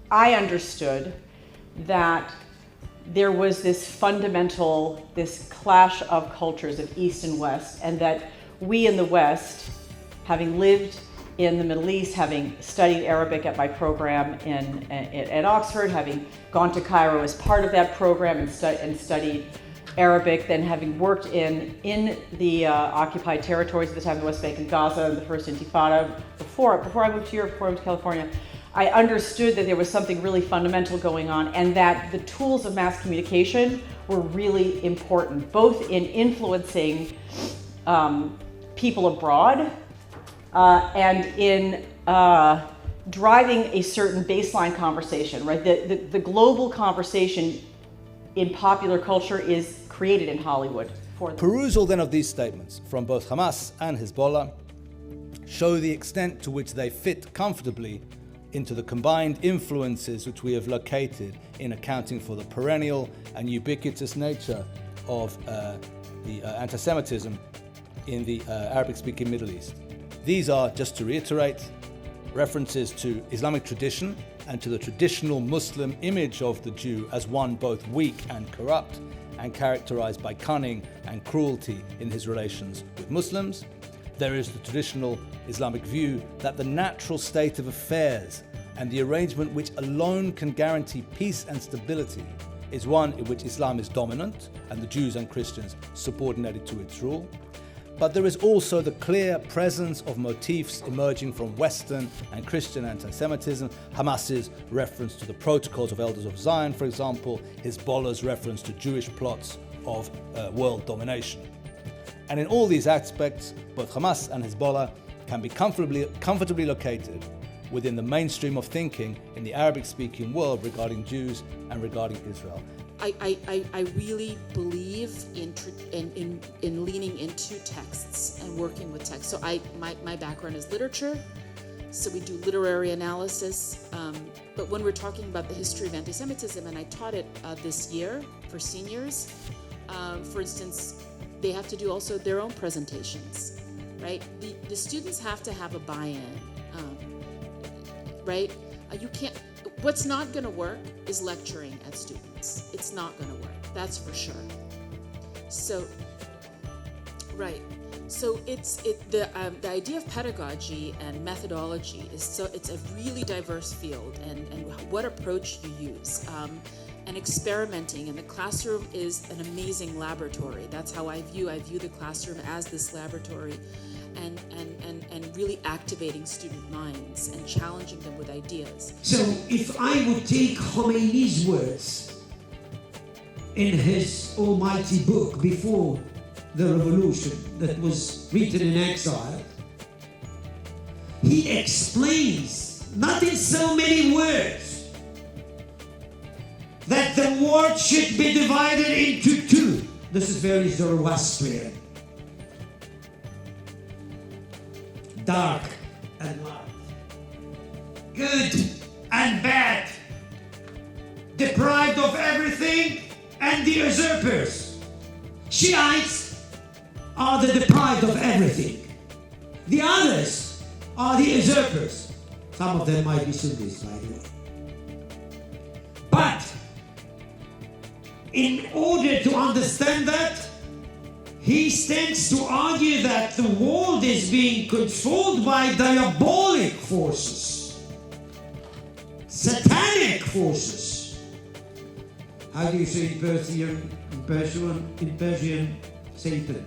I understood that there was this clash of cultures of East and West, and that we in the West, having lived in the Middle East, having studied Arabic at my program at Oxford, having gone to Cairo as part of that program and studied Arabic, then having worked in the occupied territories at the time, the West Bank and Gaza, the first Intifada, before I moved to Europe, before I moved to California, I understood that there was something really fundamental going on, and that the tools of mass communication were really important, both in influencing people abroad and in driving a certain baseline conversation, right? The global conversation in popular culture is created in Hollywood. Perusal then of these statements from both Hamas and Hezbollah show the extent to which they fit comfortably into the combined influences which we have located in accounting for the perennial and ubiquitous nature of the anti-Semitism in the Arabic-speaking Middle East. These are, just to reiterate, references to Islamic tradition and to the traditional Muslim image of the Jew as one both weak and corrupt and characterized by cunning and cruelty in his relations with Muslims. There is the traditional Islamic view that the natural state of affairs and the arrangement which alone can guarantee peace and stability is one in which Islam is dominant and the Jews and Christians subordinated to its rule. But there is also the clear presence of motifs emerging from Western and Christian anti-Semitism, Hamas's reference to the protocols of Elders of Zion, for example, Hezbollah's reference to Jewish plots of world domination. And in all these aspects, both Hamas and Hezbollah can be comfortably located within the mainstream of thinking in the Arabic-speaking world regarding Jews and regarding Israel. I really believe in leaning into texts and working with texts. So my background is literature, so we do literary analysis. But when we're talking about the history of anti-Semitism, and I taught it this year for seniors, for instance, they have to do also their own presentations, right? The students have to have a buy-in, right? You can't. What's not going to work is lecturing at students. It's not going to work. That's for sure. So, right. So the idea of pedagogy and methodology it's a really diverse field, and what approach you use. And experimenting in the classroom is an amazing laboratory. That's how I view the classroom, as this laboratory, and really activating student minds and challenging them with ideas. So if I would take Khomeini's words in his almighty book before the revolution that was written in exile, he explains, not in so many words, that the world should be divided into two. This is very Zoroastrian. Dark and light, good and bad, deprived of everything and the usurpers. Shiites are the deprived of everything. The others are the usurpers. Some of them might be Sunnis, by the way. But in order to understand that, he stands to argue that the world is being controlled by diabolic forces, satanic forces. How do you say in Persian? In Persian, Satan.